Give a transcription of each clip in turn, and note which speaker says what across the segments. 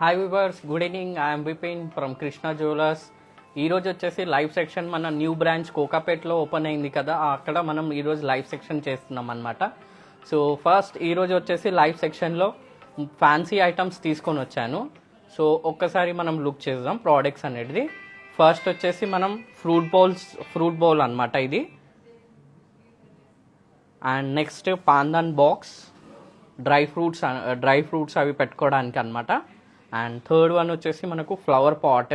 Speaker 1: Hi viewers, good evening. I'm Vipin from Krishna jewellers. ఈరోజు వచ్చేసి live section మన న్యూ బ్రాంచ్ కోకాపేట్లో ఓపెన్ అయింది కదా, అక్కడ మనం ఈరోజు లైవ్ సెక్షన్ చేస్తున్నాం అనమాట. సో ఫస్ట్ ఈరోజు వచ్చేసి లైవ్ సెక్షన్లో ఫ్యాన్సీ ఐటమ్స్ తీసుకొని వచ్చాను. సో ఒక్కసారి మనం లుక్ చేద్దాం ప్రోడక్ట్స్ అనేది. ఫస్ట్ వచ్చేసి మనం ఫ్రూట్ బౌల్ అనమాట ఇది. అండ్ నెక్స్ట్ పాందన్ బాక్స్, డ్రై ఫ్రూట్స్ అవి పెట్టుకోవడానికి అనమాట. అండ్ థర్డ్ వన్ వచ్చేసి మనకు flower pot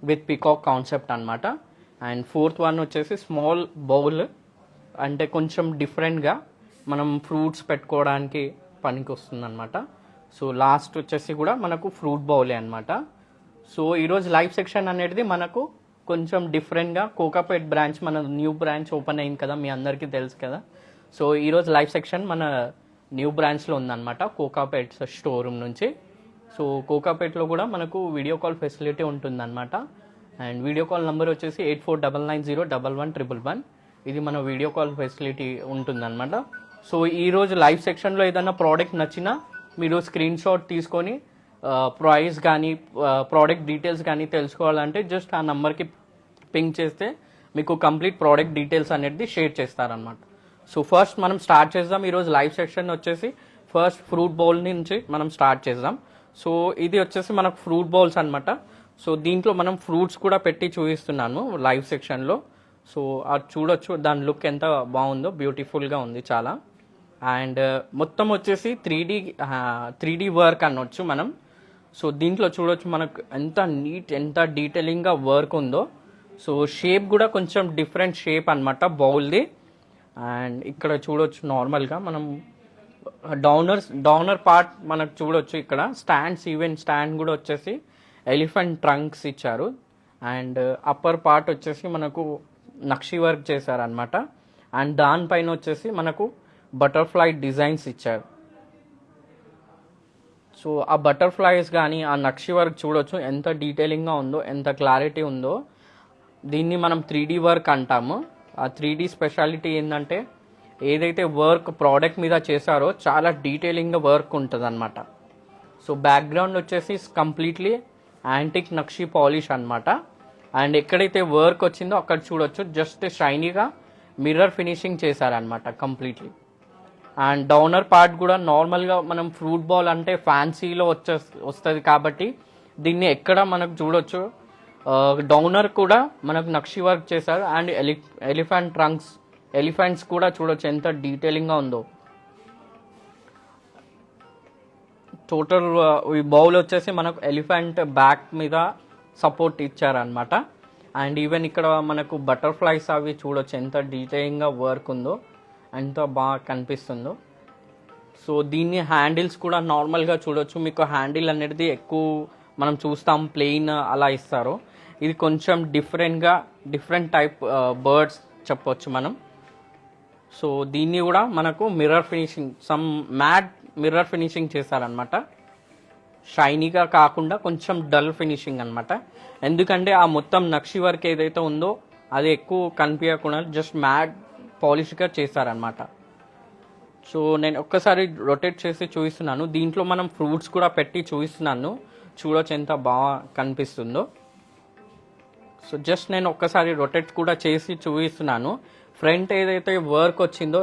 Speaker 1: with peacock concept అనమాట. అండ్ ఫోర్త్ వన్ వచ్చేసి స్మాల్ బౌల్, అంటే కొంచెం డిఫరెంట్గా మనం ఫ్రూట్స్ పెట్టుకోవడానికి పనికి వస్తుంది అనమాట. సో లాస్ట్ వచ్చేసి కూడా మనకు ఫ్రూట్ బౌలే అనమాట. సో ఈరోజు లైవ్ సెక్షన్ అనేది మనకు కొంచెం డిఫరెంట్గా కోకాపేట్ బ్రాంచ్, మన న్యూ బ్రాంచ్ ఓపెన్ అయింది కదా, మీ అందరికీ తెలుసు కదా. సో ఈరోజు లైవ్ సెక్షన్ మన న్యూ బ్రాంచ్లో ఉందన్నమాట, కోకాపేట్ స్టోర్ రూమ్ నుంచి. సో కోకాపేట్లో కూడా మనకు వీడియో కాల్ ఫెసిలిటీ ఉంటుందన్నమాట. అండ్ వీడియో కాల్ నెంబర్ వచ్చేసి 8499011111. ఇది మన వీడియో కాల్ ఫెసిలిటీ ఉంటుందన్నమాట. సో ఈరోజు లైవ్ సెక్షన్లో ఏదైనా ప్రోడక్ట్ నచ్చినా మీరు స్క్రీన్ షాట్ తీసుకొని ప్రైస్ కానీ ప్రోడక్ట్ డీటెయిల్స్ కానీ తెలుసుకోవాలంటే జస్ట్ ఆ నెంబర్కి పింక్ చేస్తే మీకు కంప్లీట్ ప్రోడక్ట్ డీటెయిల్స్ అనేది షేర్ చేస్తారనమాట. సో ఫస్ట్ మనం స్టార్ట్ చేద్దాం. ఈరోజు లైవ్ సెక్షన్ వచ్చేసి ఫస్ట్ ఫ్రూట్ బౌల్ నుంచి మనం స్టార్ట్ చేద్దాం. సో ఇది వచ్చేసి మనకు ఫ్రూట్ బౌల్స్ అనమాట. సో దీంట్లో మనం ఫ్రూట్స్ కూడా పెట్టి చూపిస్తున్నాను లైవ్ సెక్షన్లో. సో అది చూడొచ్చు, దాని లుక్ ఎంత బాగుందో, బ్యూటిఫుల్గా ఉంది చాలా. అండ్ మొత్తం వచ్చేసి త్రీ డి వర్క్ అనొచ్చు మనం. సో దీంట్లో చూడొచ్చు మనకు ఎంత డీటెయిలింగ్గా వర్క్ ఉందో. సో షేప్ కూడా కొంచెం డిఫరెంట్ షేప్ అనమాట బౌల్ది. అండ్ ఇక్కడ చూడొచ్చు నార్మల్గా మనం డౌనర్ పార్ట్ మనకు చూడొచ్చు. ఇక్కడ స్టాండ్ కూడా వచ్చేసి ఎలిఫెంట్ ట్రంక్స్ ఇచ్చారు. అండ్ అప్పర్ పార్ట్ వచ్చేసి మనకు నక్షి వర్క్ చేశారనమాట. అండ్ దానిపైన వచ్చేసి మనకు బటర్ఫ్లై డిజైన్స్ ఇచ్చారు. సో ఆ బటర్ఫ్లైస్ కానీ ఆ నక్షి వర్క్ చూడొచ్చు ఎంత డీటెయిలింగ్గా ఉందో, ఎంత క్లారిటీ ఉందో. దీన్ని మనం 3D వర్క్ అంటాము. ఆ 3D స్పెషాలిటీ ఏంటంటే ఏదైతే వర్క్ ప్రోడక్ట్ మీద చేశారో చాలా డీటెయిలింగ్గా వర్క్ ఉంటుంది అనమాట. సో బ్యాక్గ్రౌండ్ వచ్చేసి కంప్లీట్లీ యాంటిక్ నక్షి పాలిష్ అనమాట. అండ్ ఎక్కడైతే వర్క్ వచ్చిందో అక్కడ చూడొచ్చు జస్ట్ షైనీగా మిర్రర్ ఫినిషింగ్ చేశారనమాట కంప్లీట్లీ. అండ్ డౌనర్ పార్ట్ కూడా నార్మల్గా మనం ఫ్రూట్ బాల్ అంటే ఫ్యాన్సీలో వస్తుంది కాబట్టి దీన్ని ఎక్కడ మనకు చూడొచ్చు డౌనర్ కూడా మనకు నక్షి వర్క్ చేశారు. అండ్ ఎలిఫెంట్స్ కూడా చూడొచ్చు ఎంత డీటెయిలింగ్గా ఉందో. టోటల్ ఈ బౌల్ వచ్చేసి మనకు ఎలిఫెంట్ బ్యాక్ మీద సపోర్ట్ ఇచ్చారనమాట. అండ్ ఈవెన్ ఇక్కడ మనకు బటర్ఫ్లైస్ అవి చూడొచ్చు ఎంత డీటెయిలింగ్గా వర్క్ ఉందో, ఎంత బాగా కనిపిస్తుందో. సో దీన్ని హ్యాండిల్స్ కూడా నార్మల్గా చూడొచ్చు. మీకు హ్యాండిల్ అనేది ఎక్కువ మనం చూస్తాం ప్లెయిన్ అలా ఇస్తారు. ఇది కొంచెం డిఫరెంట్ టైప్ బర్డ్స్ చెప్పొచ్చు మనం. సో దీన్ని కూడా మనకు mirror finishing, matte mirror finishing చేశారనమాట. షైనీగా కాకుండా కొంచెం డల్ ఫినిషింగ్ అనమాట. ఎందుకంటే ఆ మొత్తం నక్షి వర్క్ ఏదైతే ఉందో అది ఎక్కువ కనిపించకుండా జస్ట్ మ్యాట్ పాలిష్గా చేశారనమాట. సో నేను ఒక్కసారి రొటేట్ చేసి చూపిస్తున్నాను. దీంట్లో మనం ఫ్రూట్స్ కూడా పెట్టి చూపిస్తున్నాను, చూడొచ్చు ఎంత బాగా కనిపిస్తుందో. సో జస్ట్ నేను ఒక్కసారి రొటేట్ కూడా చేసి చూపిస్తున్నాను. ఫ్రంట్ ఏదైతే వర్క్ వచ్చిందో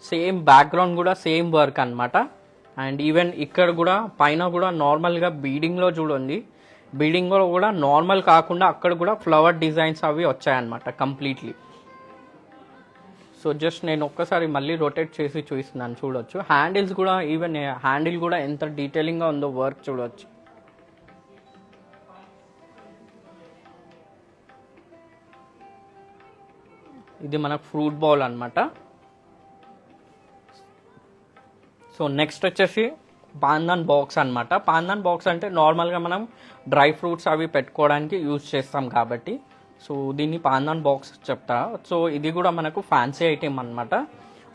Speaker 1: సేమ్ బ్యాక్గ్రౌండ్ కూడా సేమ్ వర్క్ అనమాట. అండ్ ఈవెన్ ఇక్కడ కూడా పైన కూడా నార్మల్గా బీడింగ్లో చూడండి, బీడింగ్లో కూడా నార్మల్ కాకుండా అక్కడ కూడా ఫ్లవర్ డిజైన్స్ అవి వచ్చాయన్నమాట కంప్లీట్లీ. సో జస్ట్ నేను ఒక్కసారి మళ్ళీ రొటేట్ చేసి చూపిస్తున్నాను, చూడొచ్చు. హ్యాండిల్స్ కూడా ఈవెన్ హ్యాండిల్ కూడా ఎంత డీటెయిలింగ్గా ఉందో వర్క్ చూడొచ్చు. ఇది మనకు ఫ్రూట్ బౌల్ అనమాట. సో నెక్స్ట్ వచ్చేసి పాందన్ బాక్స్ అనమాట. పాందన్ బాక్స్ అంటే నార్మల్గా మనం డ్రై ఫ్రూట్స్ అవి పెట్టుకోవడానికి యూజ్ చేస్తాం కాబట్టి సో దీన్ని పాందన్ బాక్స్ చెప్తా. సో ఇది కూడా మనకు ఫ్యాన్సీ ఐటెం అనమాట.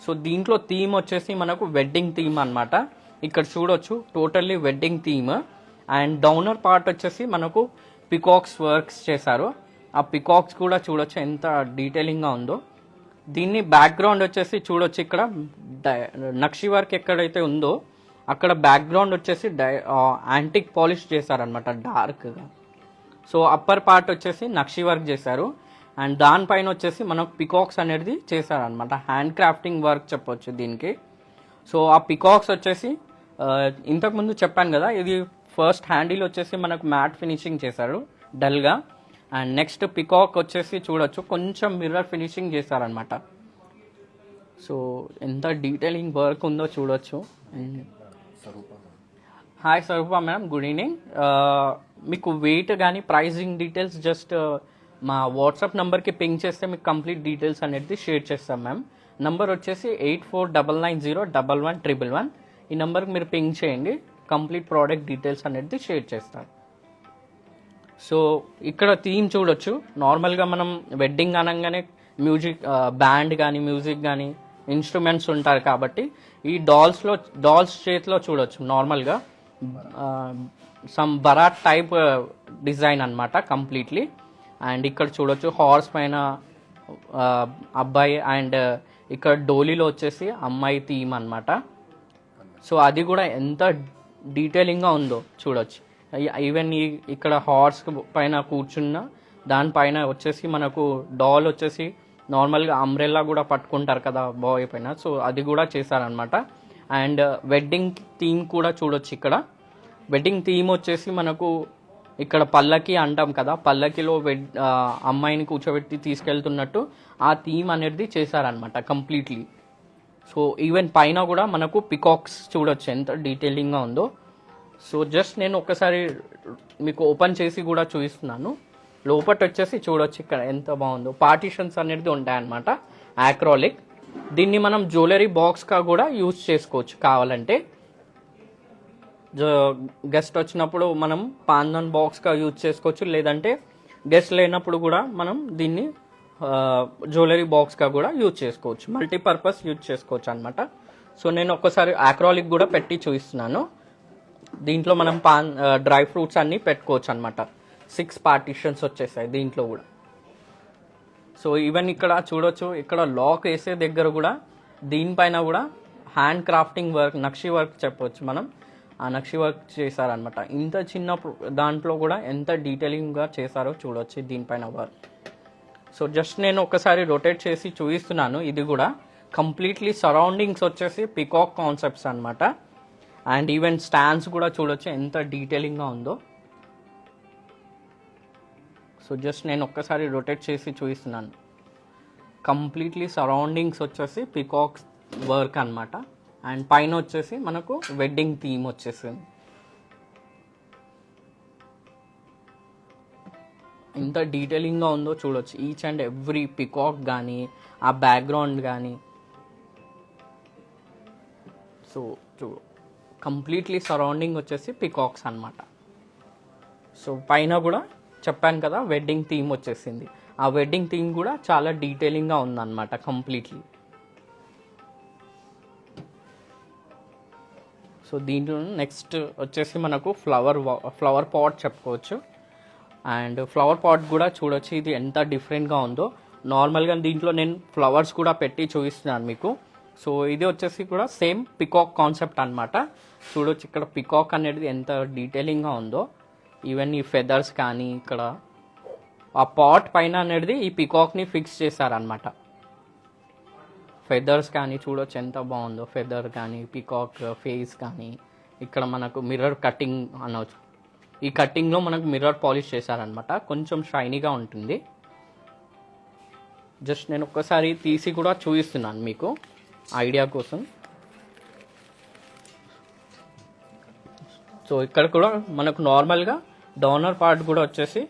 Speaker 1: సో దీంట్లో థీమ్ వచ్చేసి మనకు వెడ్డింగ్ థీమ్ అనమాట. ఇక్కడ చూడొచ్చు totally wedding theme. And downer part వచ్చేసి మనకు పికాక్స్ వర్క్స్ చేశారు. ఆ పికాక్స్ కూడా చూడొచ్చు ఎంత డీటెయిలింగ్గా ఉందో. దీన్ని బ్యాక్గ్రౌండ్ వచ్చేసి చూడొచ్చు ఇక్కడ నక్షి వర్క్ ఎక్కడైతే ఉందో అక్కడ బ్యాక్గ్రౌండ్ వచ్చేసి యాంటిక్ పాలిష్ చేశారనమాట డార్క్గా. సో అప్పర్ పార్ట్ వచ్చేసి నక్షి వర్క్ చేశారు అండ్ దానిపైన వచ్చేసి మనకు పికాక్స్ అనేది చేశారనమాట. హ్యాండ్ క్రాఫ్టింగ్ వర్క్ చెప్పొచ్చు దీనికి. సో ఆ పికాక్స్ వచ్చేసి ఇంతకుముందు చెప్పాను కదా, ఇది ఫస్ట్ హ్యాండిల్ వచ్చేసి మనకు మ్యాట్ ఫినిషింగ్ చేశారు డల్గా. అండ్ నెక్స్ట్ పికాక్ వచ్చేసి చూడొచ్చు కొంచెం మిర్రర్ ఫినిషింగ్ చేశారనమాట. సో ఎంత డీటెయిలింగ్ వర్క్ ఉందో చూడొచ్చు. హాయ్ స్వరూప మేడం, గుడ్ ఈవినింగ్. మీకు వెయిట్ కానీ ప్రైజింగ్ డీటెయిల్స్ జస్ట్ మా వాట్సాప్ నెంబర్కి పింగ్ చేస్తే మీకు కంప్లీట్ డీటెయిల్స్ అనేది షేర్ చేస్తాం మ్యామ్. నంబర్ వచ్చేసి 8499011111. ఈ నెంబర్కి మీరు పింగ్ చేయండి, కంప్లీట్ ప్రోడక్ట్ డీటెయిల్స్ అనేది షేర్ చేస్తాం. సో ఇక్కడ థీమ్ చూడొచ్చు. నార్మల్గా మనం వెడ్డింగ్ అనగానే మ్యూజిక్ బ్యాండ్ కానీ మ్యూజిక్ కానీ ఇన్స్ట్రుమెంట్స్ ఉంటారు కాబట్టి ఈ డాల్స్ చేతిలో చూడొచ్చు నార్మల్గా సమ్ బరాట్ టైప్ డిజైన్ అనమాట కంప్లీట్లీ. అండ్ ఇక్కడ చూడొచ్చు హార్స్ పైన అబ్బాయి అండ్ ఇక్కడ డోలీలో వచ్చేసి అమ్మాయి థీమ్ అనమాట. సో అది కూడా ఎంత డీటెయిలింగ్గా ఉందో చూడొచ్చు. ఈవెన్ ఇక్కడ హార్స్ పైన కూర్చున్న దానిపైన వచ్చేసి మనకు డాల్ వచ్చేసి నార్మల్గా అంబ్రెల్లా కూడా పట్టుకుంటారు కదా బాయ్ పైన, సో అది కూడా చేశారనమాట. అండ్ వెడ్డింగ్ థీమ్ కూడా చూడొచ్చు. ఇక్కడ వెడ్డింగ్ థీమ్ వచ్చేసి మనకు ఇక్కడ పల్లకి అంటాం కదా, పల్లకిలో అమ్మాయిని కూర్చోబెట్టి తీసుకెళ్తున్నట్టు ఆ థీమ్ అనేది చేశారనమాట కంప్లీట్లీ. సో ఈవెన్ పైన కూడా మనకు పికాక్స్ చూడొచ్చు ఎంత డీటెయిలింగ్గా ఉందో. సో జస్ట్ నేను ఒక్కసారి మీకు ఓపెన్ చేసి కూడా చూపిస్తున్నాను. లోపల వచ్చేసి చూడొచ్చు ఇక్కడ ఎంత బాగుందో. పార్టీషన్స్ అనేది ఉంటాయన్నమాట యాక్రాలిక్. దీన్ని మనం జ్యువెలరీ బాక్స్గా కూడా యూజ్ చేసుకోవచ్చు కావాలంటే. గెస్ట్ వచ్చినప్పుడు మనం పాందన్ బాక్స్గా యూజ్ చేసుకోవచ్చు, లేదంటే గెస్ట్ లేనప్పుడు కూడా మనం దీన్ని జ్యువెలరీ బాక్స్గా కూడా యూజ్ చేసుకోవచ్చు, మల్టీపర్పస్ యూజ్ చేసుకోవచ్చు అనమాట. సో నేను ఒక్కసారి యాక్రాలిక్ కూడా పెట్టి చూపిస్తున్నాను. దీంట్లో మనం డ్రై ఫ్రూట్స్ అన్నీ పెట్టుకోవచ్చు అనమాట. 6 పార్టీషన్స్ వచ్చేసాయి దీంట్లో కూడా. సో ఈవెన్ ఇక్కడ చూడొచ్చు, ఇక్కడ లాక్ వేసే దగ్గర కూడా దీనిపైన కూడా హ్యాండ్ క్రాఫ్టింగ్ వర్క్, నక్షి వర్క్ చెప్పవచ్చు మనం. ఆ నక్షి వర్క్ చేశారనమాట. ఇంత చిన్న దాంట్లో కూడా ఎంత డీటెయిలింగ్గా చేశారో చూడవచ్చు దీనిపైన వర్క్. సో జస్ట్ నేను ఒకసారి రొటేట్ చేసి చూపిస్తున్నాను. ఇది కూడా కంప్లీట్లీ సరౌండింగ్స్ వచ్చేసి పికాక్ కాన్సెప్ట్స్ అనమాట. అండ్ ఈవెన్ స్టాండ్స్ కూడా చూడొచ్చు ఎంత డీటెయిలింగ్గా ఉందో. సో జస్ట్ నేను ఒక్కసారి రొటేట్ చేసి చూపిస్తున్నాను. కంప్లీట్లీ సరౌండింగ్స్ వచ్చేసి పికాక్ వర్క్ అనమాట. అండ్ పైన వచ్చేసి మనకు వెడ్డింగ్ థీమ్ వచ్చేసింది. ఎంత డీటెయిలింగ్గా ఉందో చూడొచ్చు. ఈచ్ అండ్ ఎవ్రీ పికాక్ కానీ ఆ బ్యాక్గ్రౌండ్ కానీ. సో కంప్లీట్లీ సరౌండింగ్ వచ్చేసి పికాక్స్ అనమాట. సో పైన కూడా చెప్పాను కదా వెడ్డింగ్ థీమ్ వచ్చేసింది. ఆ వెడ్డింగ్ థీమ్ కూడా చాలా డీటెయిలింగ్గా ఉందన్నమాట కంప్లీట్లీ. సో దీంట్లో నెక్స్ట్ వచ్చేసి మనకు ఫ్లవర్ పాట్ చెప్పుకోవచ్చు. అండ్ ఫ్లవర్ పాట్ కూడా చూడొచ్చు ఇది ఎంత డిఫరెంట్గా ఉందో. నార్మల్గా దీంట్లో నేను ఫ్లవర్స్ కూడా పెట్టి చూపిస్తున్నాను మీకు. సో ఇది వచ్చేసి కూడా సేమ్ పికాక్ కాన్సెప్ట్ అనమాట. చూడొచ్చు ఇక్కడ పికాక్ అనేది ఎంత డీటెయిలింగ్గా ఉందో. ఈవెన్ ఈ ఫెదర్స్ కానీ ఇక్కడ ఆ పాట్ పైన అనేది ఈ పికాక్ని ఫిక్స్ చేశారనమాట. ఫెదర్స్ కానీ చూడొచ్చు ఎంత బాగుందో. ఫెదర్ కానీ పికాక్ ఫేస్ కానీ ఇక్కడ మనకు మిర్రర్ కటింగ్ అనవచ్చు. ఈ కటింగ్లో మనకు మిర్రర్ పాలిష్ చేశారనమాట. కొంచెం షైనీగా ఉంటుంది. జస్ట్ నేను ఒక్కసారి తీసి కూడా చూపిస్తున్నాను మీకు ఐడియా కోసం. సో ఇక్కడ కూడా మనకు నార్మల్గా డౌనర్ పార్ట్ కూడా వచ్చేసి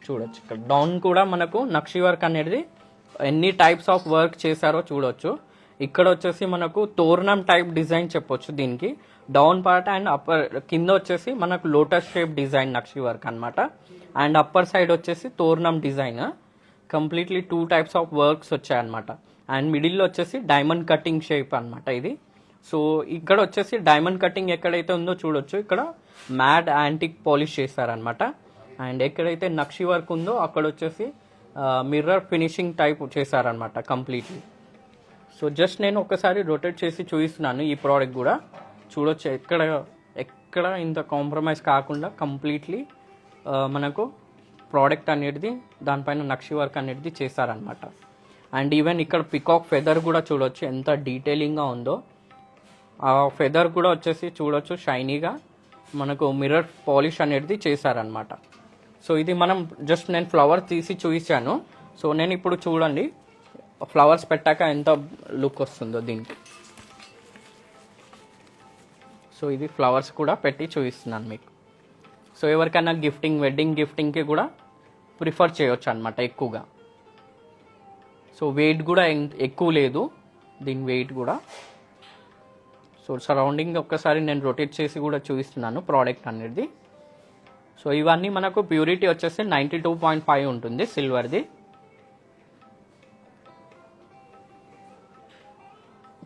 Speaker 1: చూడొచ్చు. ఇక్కడ డౌన్ కూడా మనకు నక్షి వర్క్ అనేది ఎన్ని టైప్స్ ఆఫ్ వర్క్ చేశారో చూడొచ్చు. ఇక్కడ వచ్చేసి మనకు తోరణం టైప్ డిజైన్ చెప్పొచ్చు దీనికి. డౌన్ పార్ట్ అండ్ అప్పర్ కింద వచ్చేసి మనకు లోటస్ షేప్ డిజైన్ నక్షి వర్క్ అనమాట. అండ్ అప్పర్ సైడ్ వచ్చేసి తోరణం design. Completely 2 types of works వచ్చాయన్నమాట. అండ్ మిడిల్లో వచ్చేసి డైమండ్ కటింగ్ షేప్ అనమాట ఇది. సో ఇక్కడ వచ్చేసి డైమండ్ కటింగ్ ఎక్కడైతే ఉందో చూడొచ్చు. ఇక్కడ మ్యాడ్ యాంటిక్ పాలిష్ చేశారనమాట. అండ్ ఎక్కడైతే నక్షి వర్క్ ఉందో అక్కడ వచ్చేసి మిర్రర్ ఫినిషింగ్ టైప్ చేశారనమాట కంప్లీట్లీ. సో జస్ట్ నేను ఒకసారి రొటేట్ చేసి చూపిస్తున్నాను ఈ ప్రోడక్ట్ కూడా. చూడొచ్చు ఎక్కడ ఇంత కాంప్రమైజ్ కాకుండా కంప్లీట్లీ మనకు ప్రోడక్ట్ అనేది దానిపైన నక్షి వర్క్ అనేది చేశారనమాట. అండ్ ఈవెన్ ఇక్కడ పికాక్ ఫెదర్ కూడా చూడొచ్చు ఎంత డీటెయిలింగ్గా ఉందో. ఆ ఫెదర్ కూడా వచ్చేసి చూడొచ్చు షైనీగా మనకు మిర్రర్ పాలిష్ అనేది చేశారనమాట. సో ఇది మనం జస్ట్ నేను ఫ్లవర్ తీసి చూపించాను. సో నేను ఇప్పుడు చూడండి ఫ్లవర్స్ పెట్టాక ఎంత లుక్ వస్తుందో దీనికి. సో ఇది ఫ్లవర్స్ కూడా పెట్టి చూపిస్తున్నాను మీకు. సో ఎవరికైనా వెడ్డింగ్ గిఫ్టింగ్కి కూడా ప్రిఫర్ చేయొచ్చు అనమాట ఎక్కువగా. సో వెయిట్ కూడా ఎక్కువ లేదు దీని వెయిట్ కూడా. సో సరౌండింగ్ ఒక్కసారి నేను రొటేట్ చేసి కూడా చూపిస్తున్నాను ప్రోడక్ట్ అనేది. సో ఇవన్నీ మనకు ప్యూరిటీ వచ్చేసి 92.5 ఉంటుంది సిల్వర్ది.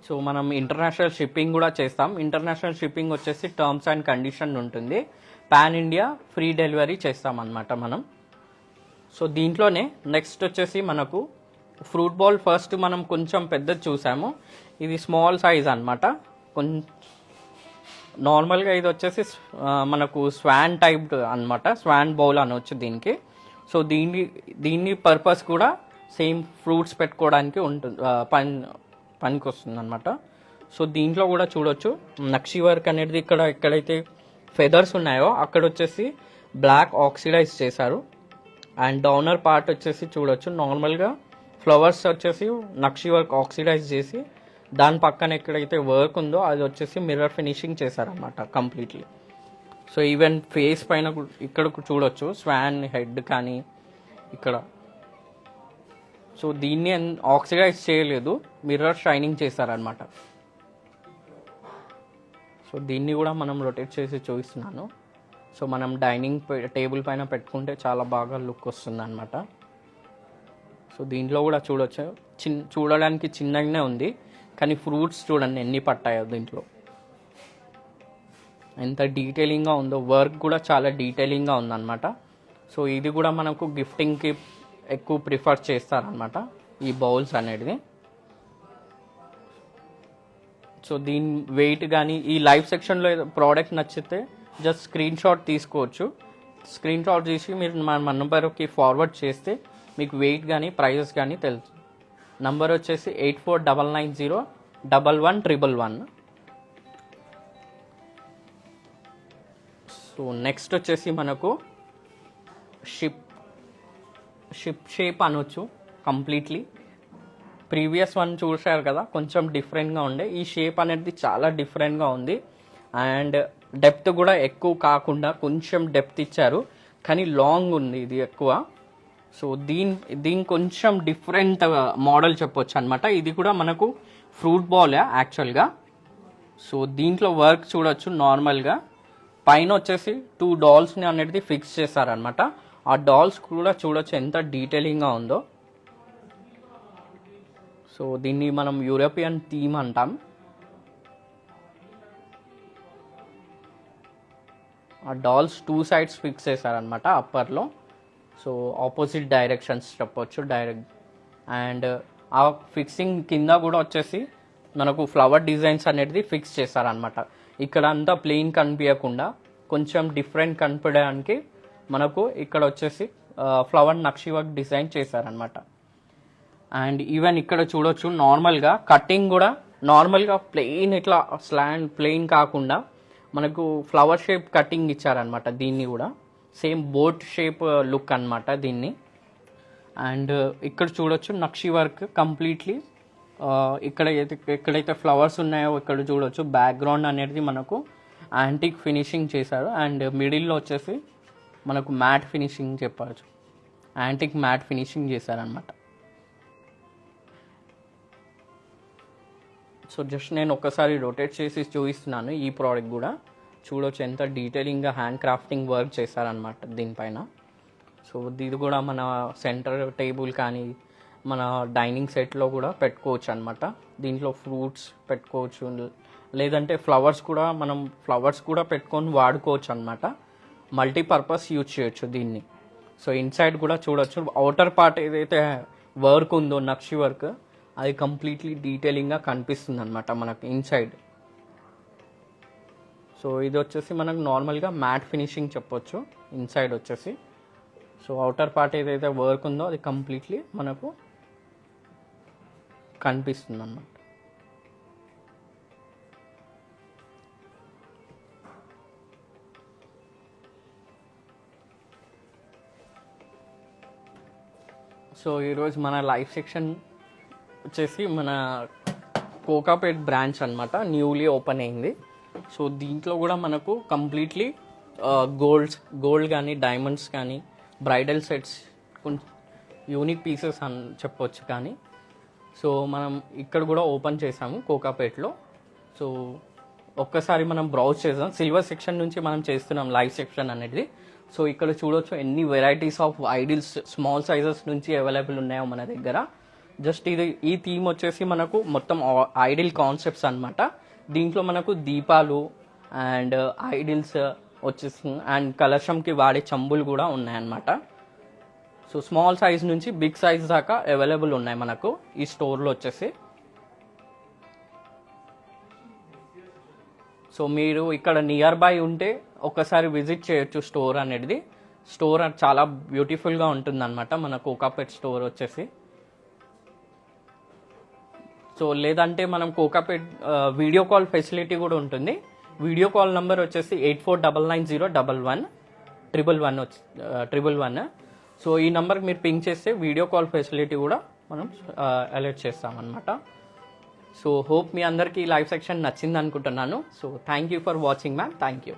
Speaker 1: సో మనం ఇంటర్నేషనల్ షిప్పింగ్ కూడా చేస్తాం. ఇంటర్నేషనల్ షిప్పింగ్ వచ్చేసి టర్మ్స్ అండ్ కండిషన్ ఉంటుంది. పాన్ ఇండియా ఫ్రీ డెలివరీ చేస్తాం అన్నమాట మనం. సో దీంట్లోనే నెక్స్ట్ వచ్చేసి మనకు ఫ్రూట్ బాల్ ఫస్ట్ మనం కొంచెం పెద్దది చూసాము. ఇది స్మాల్ సైజ్ అనమాట. నార్మల్గా ఇది వచ్చేసి మనకు స్వాన్ టైప్ అనమాట. స్వాన్ బౌల్ అనవచ్చు దీనికి. సో దీన్ని పర్పస్ కూడా సేమ్ ఫ్రూట్స్ పెట్టుకోవడానికి ఉంటుంది, పనికి వస్తుంది అనమాట. సో దీంట్లో కూడా చూడొచ్చు నక్షి వర్క్ అనేది ఎక్కడైతే ఫెదర్స్ ఉన్నాయో అక్కడ వచ్చేసి బ్లాక్ ఆక్సిడైజ్ చేశారు. అండ్ డౌనర్ పార్ట్ వచ్చేసి చూడొచ్చు నార్మల్గా ఫ్లవర్స్ వచ్చేసి నక్షి వర్క్ ఆక్సిడైజ్ చేసి దాని పక్కన ఎక్కడైతే వర్క్ ఉందో అది వచ్చేసి మిర్రర్ ఫినిషింగ్ చేశారనమాట కంప్లీట్లీ. సో ఈవెన్ ఫేస్ పైన ఇక్కడ చూడొచ్చు స్వాన్ హెడ్ కానీ ఇక్కడ. సో దీన్ని ఆక్సిడైజ్ చేయలేదు, మిర్రర్ షైనింగ్ చేశారనమాట. సో దీన్ని కూడా మనం రొటేట్ చేసి చూపిస్తున్నాను. సో మనం డైనింగ్ టేబుల్ పైన పెట్టుకుంటే చాలా బాగా లుక్ వస్తుంది అనమాట. సో దీంట్లో కూడా చూడొచ్చు చూడడానికి చిన్నగానే ఉంది కానీ ఫ్రూట్స్ చూడండి ఎన్ని పట్టాయో దీంట్లో, ఎంత డీటెయిలింగ్గా ఉందో. వర్క్ కూడా చాలా డీటెయిలింగ్గా ఉందన్నమాట. సో ఇది కూడా మనకు గిఫ్టింగ్కి ఎక్కువ ప్రిఫర్ చేస్తారనమాట ఈ బౌల్స్ అనేది. సో దీని వెయిట్ కానీ ఈ లైవ్ సెక్షన్లో ప్రోడక్ట్ నచ్చితే జస్ట్ స్క్రీన్ షాట్ తీసుకోవచ్చు. స్క్రీన్ షాట్ తీసి మీరు మన నంబర్కి ఫార్వర్డ్ చేస్తే మీకు వెయిట్ కానీ ప్రైజెస్ కానీ తెలుసు. నంబర్ వచ్చేసి 8499011111. సో నెక్స్ట్ వచ్చేసి మనకు షిప్ షేప్ అనొచ్చు కంప్లీట్లీ. ప్రీవియస్ వన్ చూశారు కదా కొంచెం డిఫరెంట్గా ఉండే, ఈ షేప్ అనేది చాలా డిఫరెంట్గా ఉంది. అండ్ డెప్త్ కూడా ఎక్కువ కాకుండా కొంచెం డెప్త్ ఇచ్చారు కానీ లాంగ్ ఉంది ఇది ఎక్కువ. సో దీని కొంచెం డిఫరెంట్ మోడల్ చెప్పొచ్చు అనమాట. ఇది కూడా మనకు ఫ్రూట్ బాల్ యాక్చువల్గా. సో దీంట్లో వర్క్ చూడొచ్చు నార్మల్గా పైన వచ్చేసి 2 డాల్స్ని అనేది ఫిక్స్ చేశారనమాట. ఆ డాల్స్ కూడా చూడొచ్చు ఎంత డీటెయిలింగ్గా ఉందో. సో దీన్ని మనం యూరోపియన్ థీమ్ అంటాం. ఆ డాల్స్ 2 సైడ్స్ ఫిక్స్ చేశారనమాట అప్పర్లో. సో ఆపోజిట్ డైరెక్షన్స్ చెప్పొచ్చు డైరెక్ట్. అండ్ ఆ ఫిక్సింగ్ కింద కూడా వచ్చేసి మనకు ఫ్లవర్ డిజైన్స్ అనేది ఫిక్స్ చేశారనమాట. ఇక్కడ అంతా ప్లెయిన్ కనిపించకుండా కొంచెం డిఫరెంట్ కనిపించడానికి మనకు ఇక్కడ వచ్చేసి ఫ్లవర్ నక్షి వర్క్ డిజైన్ చేశారనమాట. అండ్ ఈవెన్ ఇక్కడ చూడొచ్చు నార్మల్గా కటింగ్ కూడా నార్మల్గా ప్లెయిన్ ఇట్లా ప్లెయిన్ కాకుండా మనకు ఫ్లవర్ షేప్ కటింగ్ ఇచ్చారనమాట. దీన్ని కూడా సేమ్ బోట్ షేప్ లుక్ అనమాట దీన్ని. అండ్ ఇక్కడ చూడొచ్చు నక్షి వర్క్ కంప్లీట్లీ ఎక్కడైతే ఫ్లవర్స్ ఉన్నాయో ఇక్కడ చూడొచ్చు బ్యాక్గ్రౌండ్ అనేది మనకు యాంటిక్ ఫినిషింగ్ చేశారు. అండ్ మిడిల్లో వచ్చేసి మనకు మ్యాట్ ఫినిషింగ్ చెప్పచ్చు, యాంటిక్ మ్యాట్ ఫినిషింగ్ చేశారనమాట. సో జస్ట్ నేను ఒకసారి రొటేట్ చేసి చూపిస్తున్నాను ఈ ప్రోడక్ట్ కూడా. చూడొచ్చు ఎంత డీటెయిలింగ్గా హ్యాండ్ క్రాఫ్టింగ్ వర్క్ చేశారనమాట దీనిపైన. సో ఇది కూడా మన సెంటర్ టేబుల్ కానీ మన డైనింగ్ సెట్లో కూడా పెట్టుకోవచ్చు అనమాట. దీంట్లో ఫ్రూట్స్ పెట్టుకోవచ్చు, లేదంటే ఫ్లవర్స్ కూడా పెట్టుకొని వాడుకోవచ్చు అనమాట. మల్టీపర్పస్ యూజ్ చేయొచ్చు దీన్ని. సో ఇన్సైడ్ కూడా చూడొచ్చు అవుటర్ పార్ట్ ఏదైతే వర్క్ ఉందో నక్షి వర్క్ అది కంప్లీట్లీ డీటెయిలింగ్గా కనిపిస్తుంది అనమాట మనకు ఇన్సైడ్. సో ఇది వచ్చేసి మనకు నార్మల్గా మ్యాట్ ఫినిషింగ్ చెప్పొచ్చు ఇన్సైడ్ వచ్చేసి. సో అవుటర్ పార్ట్ ఏదైతే వర్క్ ఉందో అది కంప్లీట్లీ మనకు కనిపిస్తుంది అన్నమాట. సో ఈరోజు మన లైవ్ సెక్షన్ వచ్చేసి మన కోకాపేట్ బ్రాంచ్ అనమాట, న్యూలీ ఓపెన్ అయింది. సో దీంట్లో కూడా మనకు కంప్లీట్లీ గోల్డ్ కానీ డైమండ్స్ కానీ బ్రైడల్ సెట్స్ యూనిక్ పీసెస్ అని చెప్పొచ్చు. కానీ సో మనం ఇక్కడ కూడా ఓపెన్ చేసాము కోకాపేట్లో. సో ఒక్కసారి మనం బ్రౌజ్ చేద్దాం. సిల్వర్ సెక్షన్ నుంచి మనం చేస్తున్నాం లైవ్ సెక్షన్ అనేది. సో ఇక్కడ చూడొచ్చు ఎన్ని varieties of idols small sizes నుంచి అవైలబుల్ ఉన్నాయో మన దగ్గర. జస్ట్ ఈ థీమ్ వచ్చేసి మనకు మొత్తం ఐడిల్ కాన్సెప్ట్స్ అనమాట. దీంట్లో మనకు దీపాలు అండ్ ఐడిల్స్ వచ్చేసి అండ్ కలశంకి వాడే చంబులు కూడా ఉన్నాయన్నమాట. సో స్మాల్ సైజ్ నుంచి బిగ్ సైజ్ దాకా అవైలబుల్ ఉన్నాయి మనకు ఈ స్టోర్లో వచ్చేసి. సో మీరు ఇక్కడ నియర్ బై ఉంటే ఒకసారి విజిట్ చేయొచ్చు స్టోర్ అనేది. స్టోర్ చాలా బ్యూటిఫుల్గా ఉంటుందన్నమాట మన కోకాపేట్ స్టోర్ వచ్చేసి. సో లేదంటే మనం కోకాపేట్ వీడియో కాల్ ఫెసిలిటీ కూడా ఉంటుంది. వీడియో కాల్ నెంబర్ వచ్చేసి 8499011111. సో ఈ నెంబర్కి మీరు పింక్ చేస్తే వీడియో కాల్ ఫెసిలిటీ కూడా మనం అలర్ట్ చేస్తామన్నమాట. సో హోప్ మీ అందరికీ లైవ్ సెక్షన్ నచ్చింది అనుకుంటున్నాను. So thank you for watching ma'am. Thank you.